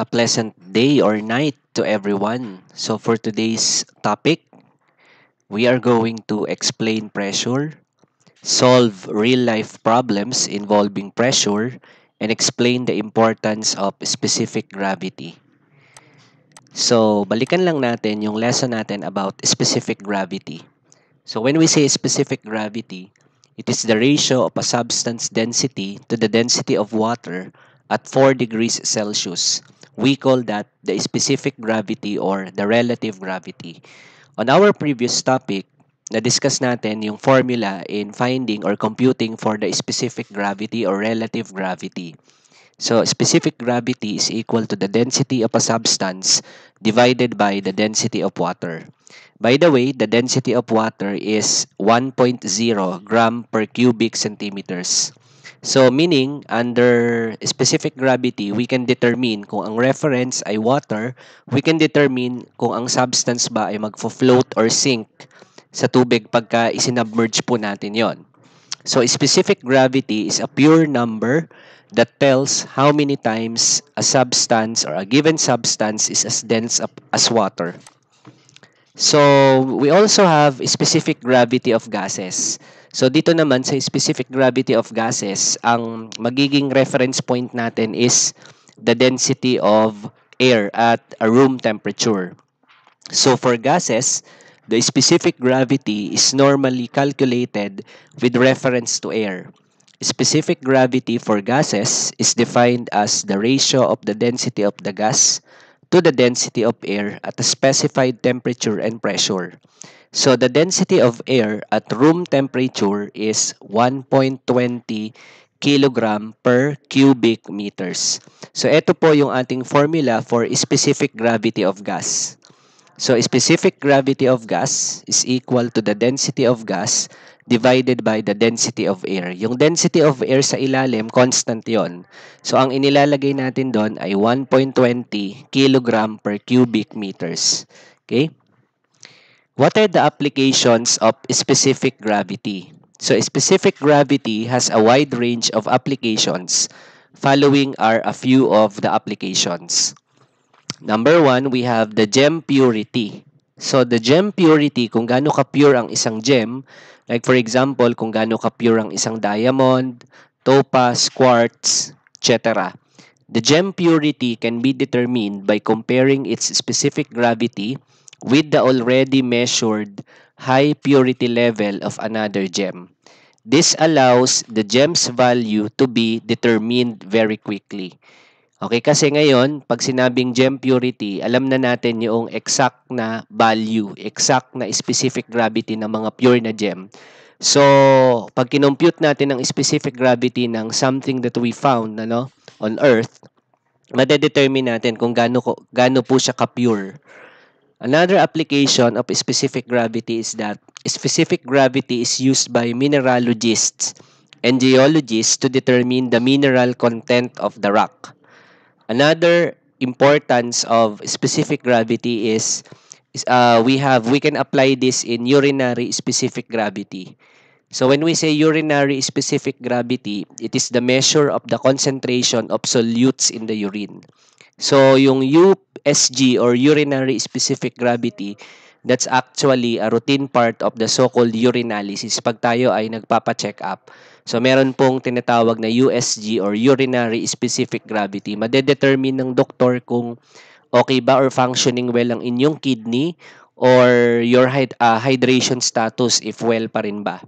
A pleasant day or night to everyone. So, for today's topic, we are going to explain pressure, solve real life problems involving pressure, and explain the importance of specific gravity. So, balikan lang natin yung lesson natin about specific gravity. So, when we say specific gravity, it is the ratio of a substance density to the density of water at 4 degrees Celsius. We call that the specific gravity or the relative gravity. On our previous topic, na-discuss natin yung formula in finding or computing for the specific gravity or relative gravity. So, specific gravity is equal to the density of a substance divided by the density of water. By the way, the density of water is 1.0 gram per cubic centimeters. So, meaning, under specific gravity, we can determine kung ang reference ay water, we can determine kung ang substance ba ay magfo-float or sink sa tubig pagka isinubmerge po natin yon. So, specific gravity is a pure number that tells how many times a substance or a given substance is as dense as water. So, we also have specific gravity of gases. So, dito naman sa specific gravity of gases, ang magiging reference point natin is the density of air at a room temperature. So, for gases, the specific gravity is normally calculated with reference to air. Specific gravity for gases is defined as the ratio of the density of the gas to the density of air at a specified temperature and pressure. So the density of air at room temperature is 1.20 kilogram per cubic meters. So ito po yung ating formula for specific gravity of gas. So specific gravity of gas is equal to the density of gas divided by the density of air. Yung density of air sa ilalim, constant yon. So ang inilalagay natin doon ay 1.20 kilogram per cubic meters. Okay? What are the applications of specific gravity? So specific gravity has a wide range of applications. Following are a few of the applications. Number one, we have the gem purity. So, the gem purity, kung gaano ka-pure ang isang gem, like for example, kung gaano ka-pure ang isang diamond, topaz, quartz, etc. The gem purity can be determined by comparing its specific gravity with the already measured high purity level of another gem. This allows the gem's value to be determined very quickly. Okay, kasi ngayon, pag sinabing gem purity, alam na natin yung exact na value, exact na specific gravity ng mga pure na gem. So, pag kinompute natin ang specific gravity ng something that we found on Earth, madedetermine natin kung gaano po siya ka-pure. Another application of specific gravity is that specific gravity is used by mineralogists and geologists to determine the mineral content of the rock. Another importance of specific gravity is we can apply this in urinary specific gravity. So when we say urinary specific gravity, it is the measure of the concentration of solutes in the urine. So yung USG or urinary specific gravity, that's actually a routine part of the so-called urinalysis pag tayo ay nagpapa-check up. So meron pong tinatawag na USG or urinary specific gravity. Madedetermine ng doktor kung okay ba or functioning well ang inyong kidney or your hydration status if well pa rin ba.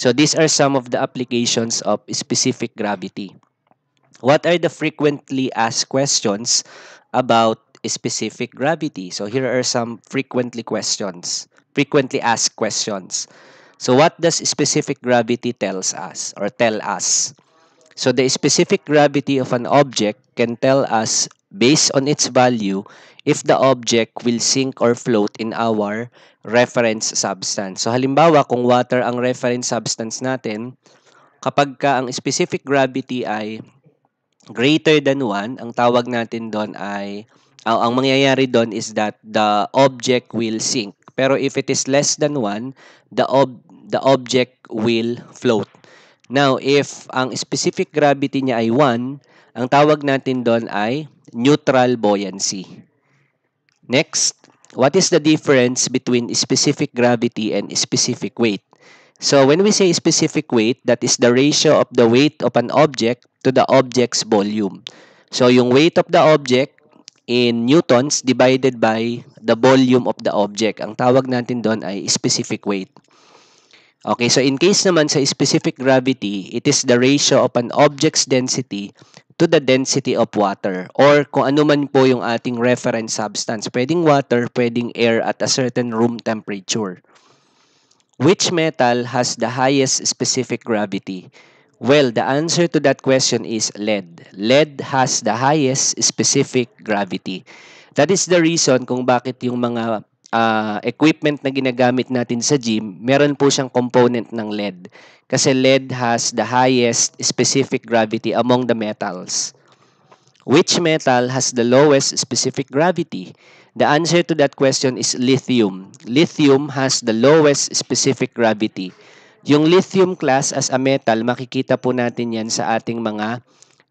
So these are some of the applications of specific gravity. What are the frequently asked questions about specific gravity? So here are some frequently asked questions. So what does specific gravity tell us? So the specific gravity of an object can tell us based on its value if the object will sink or float in our reference substance. So halimbawa kung water ang reference substance natin, kapag ka ang specific gravity ay greater than 1, ang tawag natin doon ay, ang mangyayari doon is that the object will sink. Pero if it is less than 1, the object will float. Now, if ang specific gravity niya ay 1, ang tawag natin doon ay neutral buoyancy. Next, what is the difference between specific gravity and specific weight? So when we say specific weight, that is the ratio of the weight of an object to the object's volume. So yung weight of the object in newtons divided by the volume of the object. Ang tawag natin doon ay specific weight. Okay, so in case naman sa specific gravity, it is the ratio of an object's density to the density of water, or kung ano man po yung ating reference substance. Pwedeng water, pwedeng air at a certain room temperature. Which metal has the highest specific gravity? Well, the answer to that question is lead. Lead has the highest specific gravity. That is the reason kung bakit yung mga equipment na ginagamit natin sa gym, meron po siyang component ng lead. Kasi lead has the highest specific gravity among the metals. Which metal has the lowest specific gravity? The answer to that question is lithium. Lithium has the lowest specific gravity. Yung lithium class as a metal, makikita po natin yan sa ating mga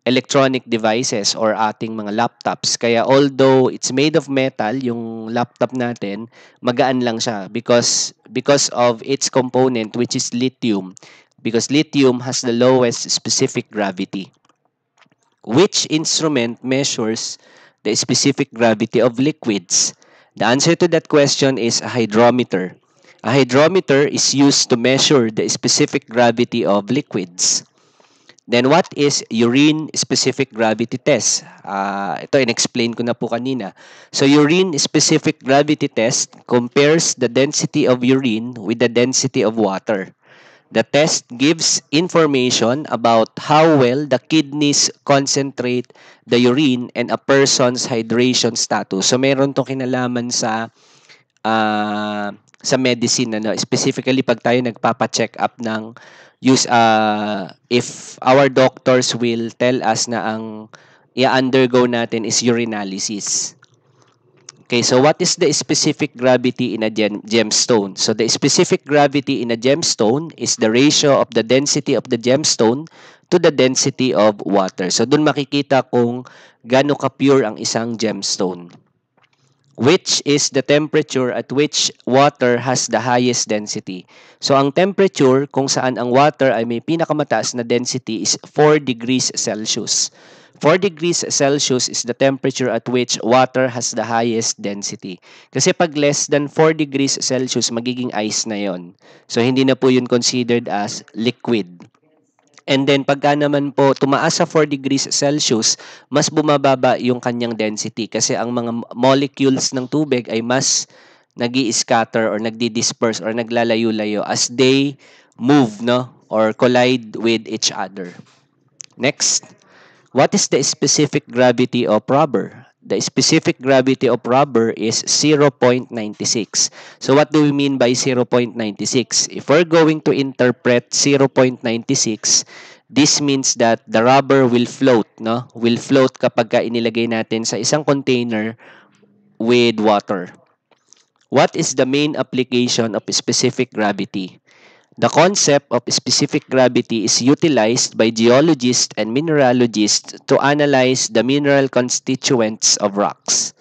electronic devices or ating mga laptops. Kaya although it's made of metal, yung laptop natin, magaan lang siya because of its component which is lithium. Because lithium has the lowest specific gravity. Which instrument measures the specific gravity of liquids? The answer to that question is a hydrometer. A hydrometer is used to measure the specific gravity of liquids. Then what is urine specific gravity test? Ito in-explain ko na po kanina. So urine specific gravity test compares the density of urine with the density of water. The test gives information about how well the kidneys concentrate the urine and a person's hydration status. So meron tong kinalaman sa medicine, ano, specifically pag tayo nagpapa-check up ng if our doctors will tell us na ang i-undergo natin is urinalysis. Okay, so what is the specific gravity in a gemstone? So the specific gravity in a gemstone is the ratio of the density of the gemstone to the density of water. So dun makikita kung gaano ka-pure ang isang gemstone. Which is the temperature at which water has the highest density. So ang temperature kung saan ang water ay may pinakamataas na density is 4 degrees Celsius. 4 degrees Celsius is the temperature at which water has the highest density. Kasi pag less than 4 degrees Celsius, magiging ice na yon. So hindi na po yun considered as liquid. And then pagka naman po tumaas sa 4 degrees Celsius, mas bumababa yung kanyang density kasi ang mga molecules ng tubig ay mas nag-i-scatter or nagdi-disperse or naglalayo-layo as they move, no, or collide with each other. Next, what is the specific gravity of rubber? The specific gravity of rubber is 0.96. So what do we mean by 0.96? If we're going to interpret 0.96, this means that the rubber will float, no? Will float kapag ka inilagay natin sa isang container with water. What is the main application of specific gravity? The concept of specific gravity is utilized by geologists and mineralogists to analyze the mineral constituents of rocks.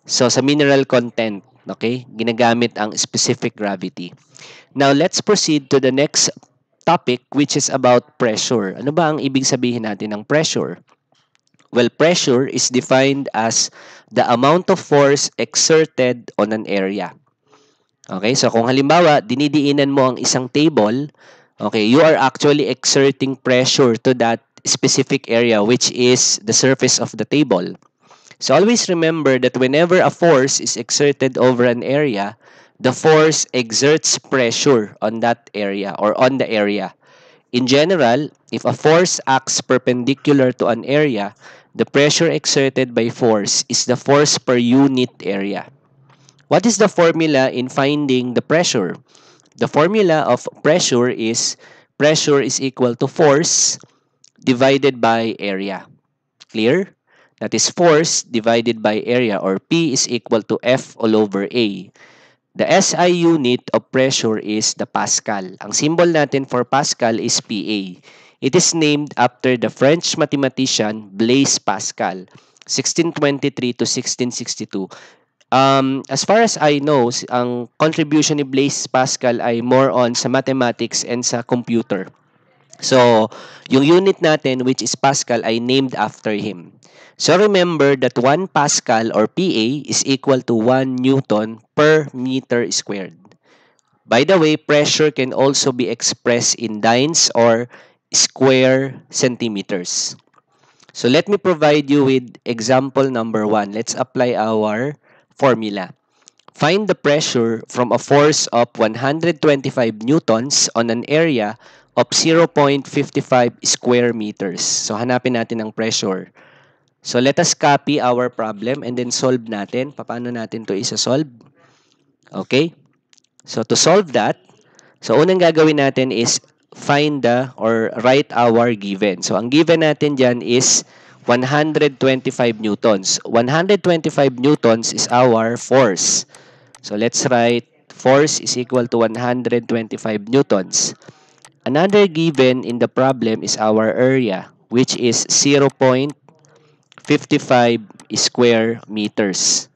So sa mineral content, okay, ginagamit ang specific gravity. Now let's proceed to the next topic which is about pressure. Ano ba ang ibig sabihin natin ng pressure? Well, pressure is defined as the amount of force exerted on an area. Okay, so kung halimbawa, dinidiinan mo ang isang table, okay, you are actually exerting pressure to that specific area which is the surface of the table. So always remember that whenever a force is exerted over an area, the force exerts pressure on that area or on the area. In general, if a force acts perpendicular to an area, the pressure exerted by force is the force per unit area. What is the formula in finding the pressure? The formula of pressure is equal to force divided by area. Clear? That is force divided by area, or P is equal to F all over A. The SI unit of pressure is the Pascal. Ang symbol natin for Pascal is PA. It is named after the French mathematician Blaise Pascal. 1623 to 1662. As far as I know, ang contribution ni Blaise Pascal ay more on sa mathematics and sa computer. So, yung unit natin, which is Pascal, ay named after him. So, remember that 1 Pascal or PA is equal to 1 Newton per meter squared. By the way, pressure can also be expressed in dynes or square centimeters. So, let me provide you with example number 1. Let's apply our formula. Find the pressure from a force of 125 newtons on an area of 0.55 square meters. So, hanapin natin ang pressure. So, let us copy our problem and then solve natin. Paano natin to isa-solve? Okay? So, to solve that, so unang gagawin natin is find the or write our given. So, ang given natin dyan is 125 newtons. 125 newtons is our force. So, let's write force is equal to 125 newtons. Another given in the problem is our area, which is 0.55 square meters.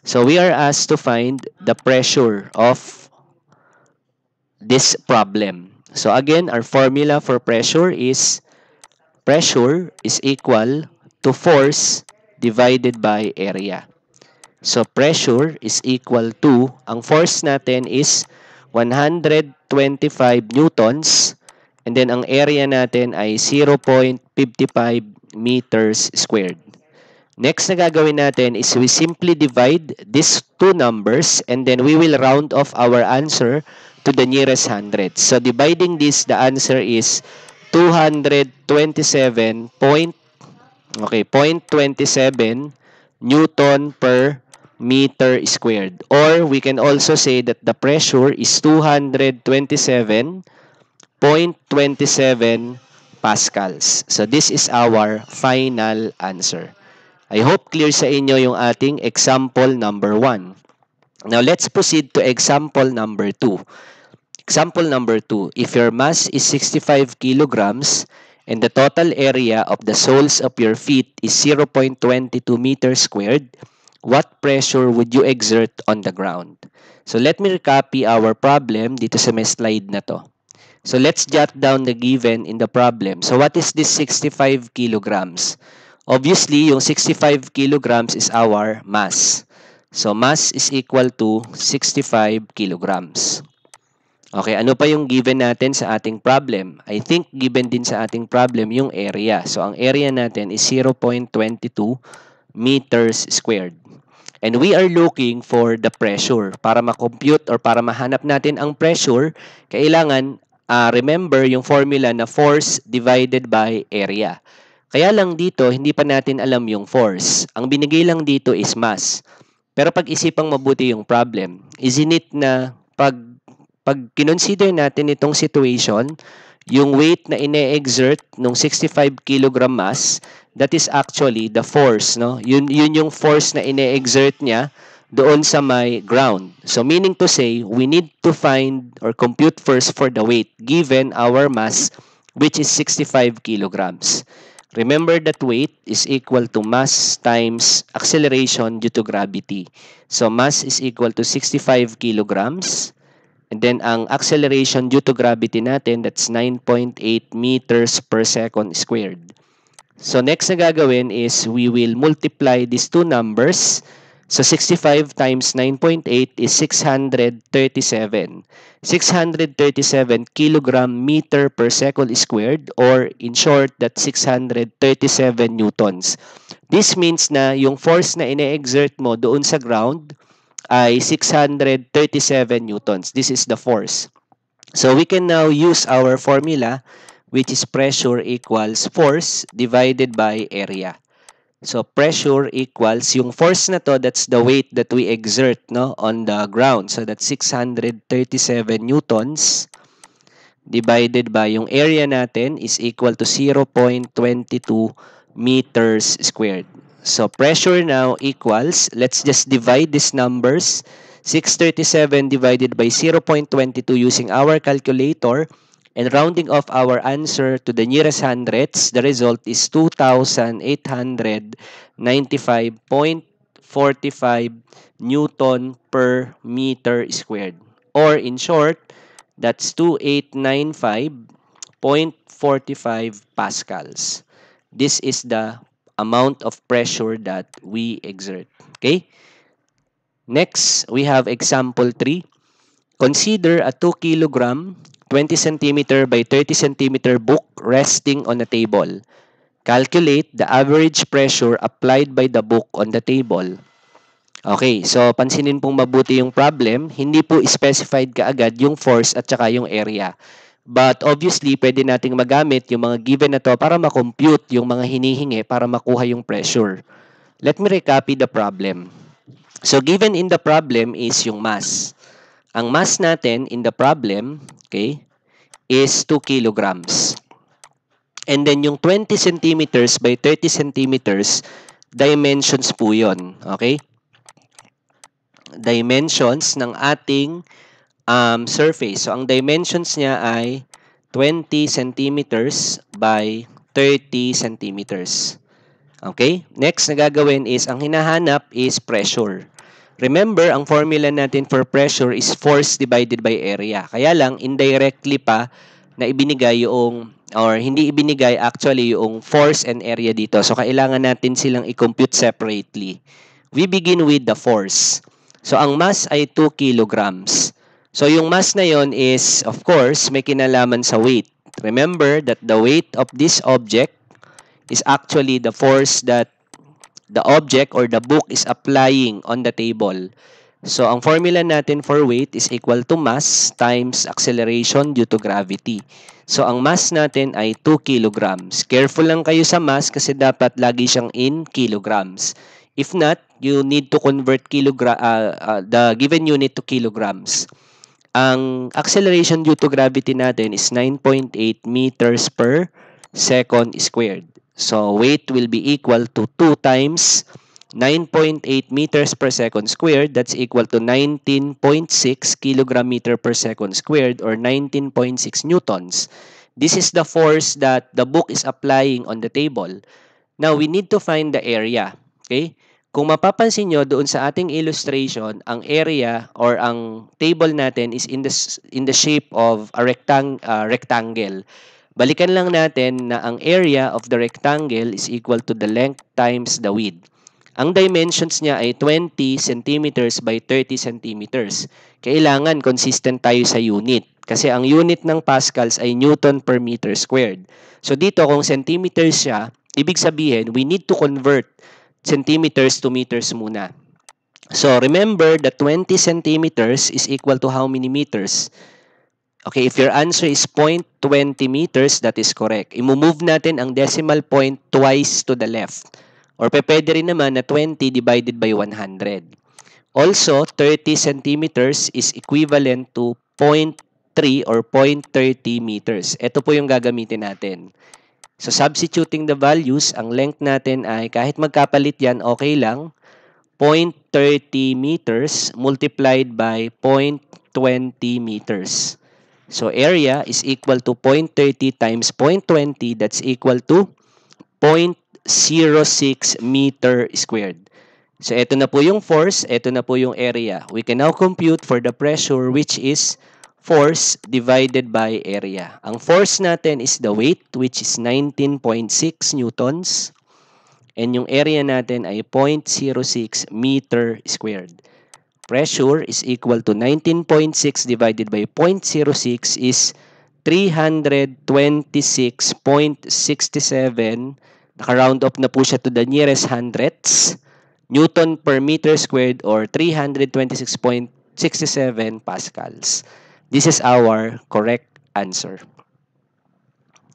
So, we are asked to find the pressure of this problem. So, again, our formula for pressure is equal to force divided by area. So, pressure is equal to, ang force natin is 125 newtons and then ang area natin ay 0.55 meters squared. Next na gagawin natin is we simply divide these two numbers and then we will round off our answer to the nearest hundred. So, dividing this, the answer is 227.27 Newton per meter squared. Or we can also say that the pressure is 227.27 pascals. So this is our final answer. I hope clear sa inyo yung ating example number 1. Now let's proceed to example number 2. Example number 2. If your mass is 65 kilograms and the total area of the soles of your feet is 0.22 meters squared, what pressure would you exert on the ground? So let me recopy our problem dito sa may slide na to. So let's jot down the given in the problem. So what is this 65 kilograms? Obviously, yung 65 kilograms is our mass. So mass is equal to 65 kilograms. Okay, ano pa yung given natin sa ating problem? I think given din sa ating problem yung area. So, ang area natin is 0.22 meters squared. And we are looking for the pressure. Para ma-compute or para mahanap natin ang pressure, kailangan remember yung formula na force divided by area. Kaya lang dito, hindi pa natin alam yung force. Ang binigay lang dito is mass. Pero pag-isipang mabuti yung problem, isn't it na pag kinonsider natin itong situation, yung weight na ine-exert ng 65 kilogram mass, that is actually the force, no? Yun yung force na ine-exert niya doon sa may ground. So meaning to say, we need to find or compute first for the weight given our mass, which is 65 kilograms. Remember that weight is equal to mass times acceleration due to gravity. So mass is equal to 65 kilograms. And then, ang acceleration due to gravity natin, that's 9.8 meters per second squared. So, next na gagawin is we will multiply these two numbers. So, 65 times 9.8 is 637. 637 kilogram meter per second squared, or in short, that's 637 newtons. This means na yung force na ine-exert mo doon sa ground ay 637 newtons. This is the force. So we can now use our formula, which is pressure equals force divided by area. So pressure equals yung force na to, that's the weight that we exert, no, on the ground. So that's 637 newtons divided by yung area natin is equal to 0.22 meters squared. So, pressure now equals, let's just divide these numbers. 637 divided by 0.22 using our calculator And rounding off our answer to the nearest hundredths, the result is 2,895.45 Newton per meter squared. Or in short, that's 2,895.45 pascals. This is the amount of pressure that we exert. Okay? Next, we have example 3. Consider a 2 kilogram, 20 centimeter by 30 centimeter book resting on a table. Calculate the average pressure applied by the book on the table. Okay, so pansinin pong mabuti yung problem. Hindi po specified kaagad yung force at saka yung area. But obviously, pwede nating magamit yung mga given na to para makompute yung mga hinihingi para makuha yung pressure. Let me recopy the problem. So given in the problem is yung mass. Ang mass natin in the problem, okay, is 2 kilograms. And then yung 20 centimeters by 30 centimeters, dimensions po yun. Okay? Dimensions ng ating surface. So ang dimensions niya ay 20 centimeters by 30 centimeters. Okay? Next na gagawin is, ang hinahanap is pressure. Remember, ang formula natin for pressure is force divided by area. Kaya lang, indirectly pa na ibinigay yung, or hindi ibinigay actually yung force and area dito. So, kailangan natin silang i-compute separately. We begin with the force. So, ang mass ay 2 kilograms. So, yung mass na yon is, of course, may kinalaman sa weight. Remember that the weight of this object is actually the force that the object or the book is applying on the table. So, ang formula natin for weight is equal to mass times acceleration due to gravity. So, ang mass natin ay 2 kilograms. Careful lang kayo sa mass kasi dapat lagi siyang in kilograms. If not, you need to convert the given unit to kilograms. Ang acceleration due to gravity natin is 9.8 meters per second squared. So, weight will be equal to 2 times 9.8 meters per second squared. That's equal to 19.6 kilogram meter per second squared or 19.6 newtons. This is the force that the book is applying on the table. Now, we need to find the area. Okay? Kung mapapansin nyo doon sa ating illustration, ang area or ang table natin is in the shape of a rectangle. Balikan lang natin na ang area of the rectangle is equal to the length times the width. Ang dimensions niya ay 20 centimeters by 30 centimeters. Kailangan consistent tayo sa unit. Kasi ang unit ng pascals ay Newton per meter squared. So dito kung centimeters siya, ibig sabihin we need to convert centimeters to meters muna. So remember that 20 centimeters is equal to how many meters? Okay, if your answer is 0.20 meters, that is correct. I-move natin ang decimal point twice to the left. Or pwede rin naman na 20 divided by 100. Also, 30 centimeters is equivalent to 0.3 or 0.30 meters. Ito po yung gagamitin natin. So, substituting the values, ang length natin ay kahit magkapalit yan, okay lang. 0.30 meters multiplied by 0.20 meters. So, area is equal to 0.30 times 0.20. That's equal to 0.06 meter squared. So, ito na po yung force. Ito na po yung area. We can now compute for the pressure which is force divided by area. Ang force natin is the weight which is 19.6 newtons. And yung area natin ay 0.06 meter squared. Pressure is equal to 19.6 divided by 0.06 is 326.67. Naka-round up na po siya to the nearest hundredths. Newton per meter squared or 326.67 pascals. This is our correct answer.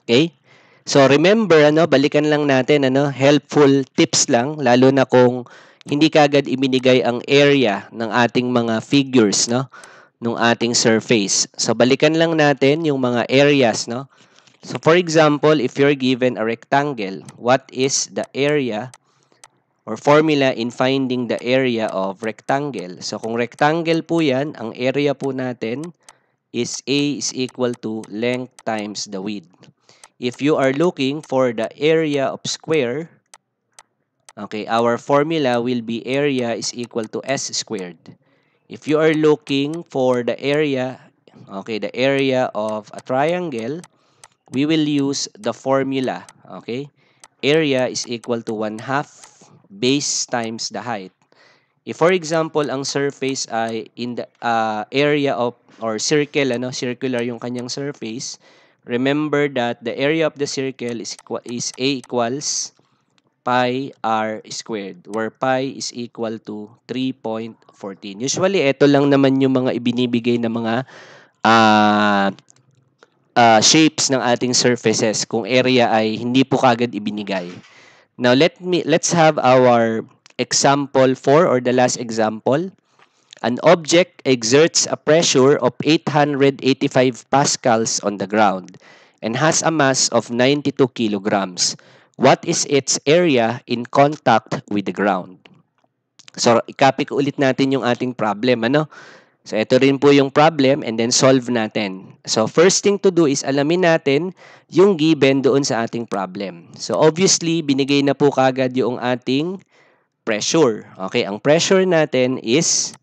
Okay? So remember, balikan lang natin, helpful tips lang, lalo na kung hindi kagad ibinigay ang area ng ating mga figures, ng ating surface. So, balikan lang natin yung mga areas, So, for example, if you're given a rectangle, what is the area or formula in finding the area of rectangle? So, kung rectangle po yan, ang area po natin is A is equal to length times the width. If you are looking for the area of square, okay, our formula will be area is equal to S squared. If you are looking for the area, okay, the area of a triangle, we will use the formula, okay? Area is equal to 1/2 base times the height. If for example, ang surface ay in the area of or circle, circular yung kanyang surface, remember that the area of the circle is A equals pi r squared, where pi is equal to 3.14. Usually, ito lang naman yung mga ibinibigay na mga uh, shapes ng ating surfaces kung area ay hindi po kagad ibinigay. Now let's have our example 4 or the last example. An object exerts a pressure of 885 pascals on the ground and has a mass of 92 kilograms. What is its area in contact with the ground? So, i-copy ko ulit natin yung ating problem, ano? So, ito rin po yung problem and then solve natin. So, first thing to do is alamin natin yung given doon sa ating problem. So, obviously, binigay na po kagad yung ating pressure. Okay, ang pressure natin is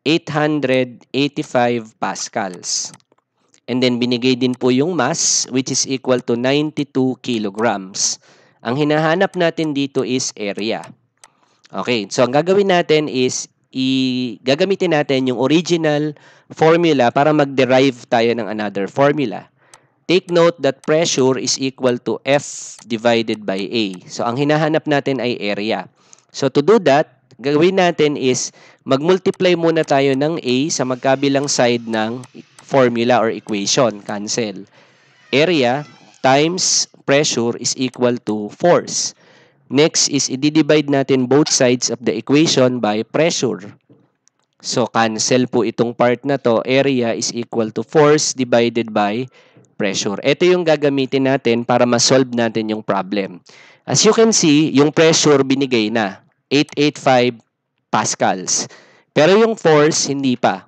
885 pascals. And then, binigay din po yung mass, which is equal to 92 kilograms. Ang hinahanap natin dito is area. Okay, so ang gagawin natin is gagamitin natin yung original formula para mag-derive tayo ng another formula. Take note that pressure is equal to F divided by A. So ang hinahanap natin ay area. So to do that, gagawin natin is mag-multiply muna tayo ng A sa magkabilang side ng formula or equation. Cancel. Area times pressure is equal to force. Next is i-divide natin both sides of the equation by pressure. So, cancel po itong part na to. Area is equal to force divided by pressure. Ito yung gagamitin natin para ma-solve natin yung problem. As you can see, yung pressure binigay na. 885 pascals. Pero yung force, hindi pa.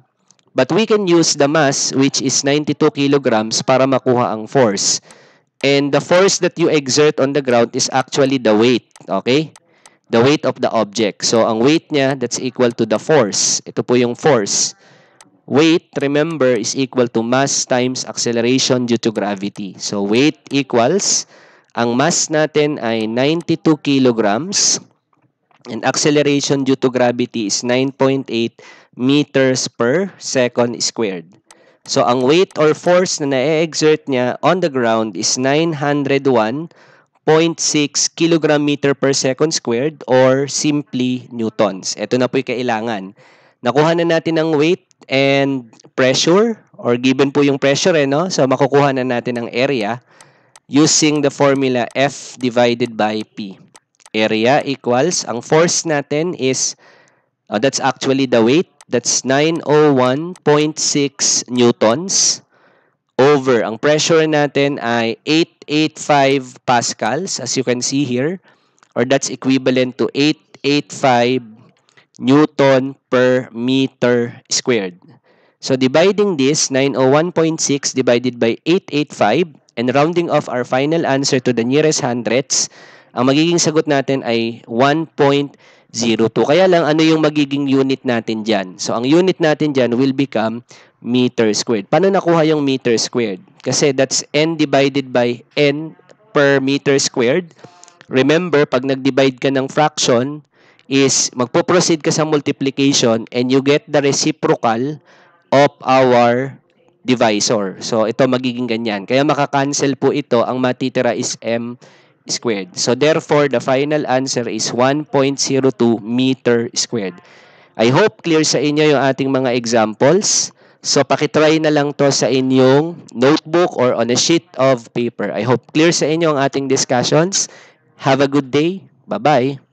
But we can use the mass, which is 92 kilograms, para makuha ang force. And the force that you exert on the ground is actually the weight, okay? The weight of the object. So, ang weight niya, that's equal to the force. Ito po yung force. Weight, remember, is equal to mass times acceleration due to gravity. So, weight equals, ang mass natin ay 92 kilograms, and acceleration due to gravity is 9.8 meters per second squared. So, ang weight or force na na-exert niya on the ground is 901.6 kilogram meter per second squared or simply newtons. Ito na po yung kailangan. Nakuha na natin ang weight and pressure or given po yung pressure, no? So, makukuha na natin ang area using the formula F divided by P. Area equals, ang force natin is, that's actually the weight. That's 901.6 newtons over, ang pressure natin ay 885 pascals, as you can see here, or that's equivalent to 885 newton per meter squared. So dividing this, 901.6 divided by 885, and rounding off our final answer to the nearest hundredths, ang magiging sagot natin ay 1.02. Kaya lang, ano yung magiging unit natin dyan? So, ang unit natin dyan will become meter squared. Paano nakuha yung meter squared? Kasi that's n divided by n per meter squared. Remember, pag nag-divide ka ng fraction, is magpo-proceed ka sa multiplication and you get the reciprocal of our divisor. So, ito magiging ganyan. Kaya makakancel po ito. Ang matitira is m squared. So, therefore, the final answer is 1.02 meter squared. I hope clear sa inyo yung ating mga examples. So, pakitry na lang to sa inyong notebook or on a sheet of paper. I hope clear sa inyo ang ating discussions. Have a good day. Bye-bye.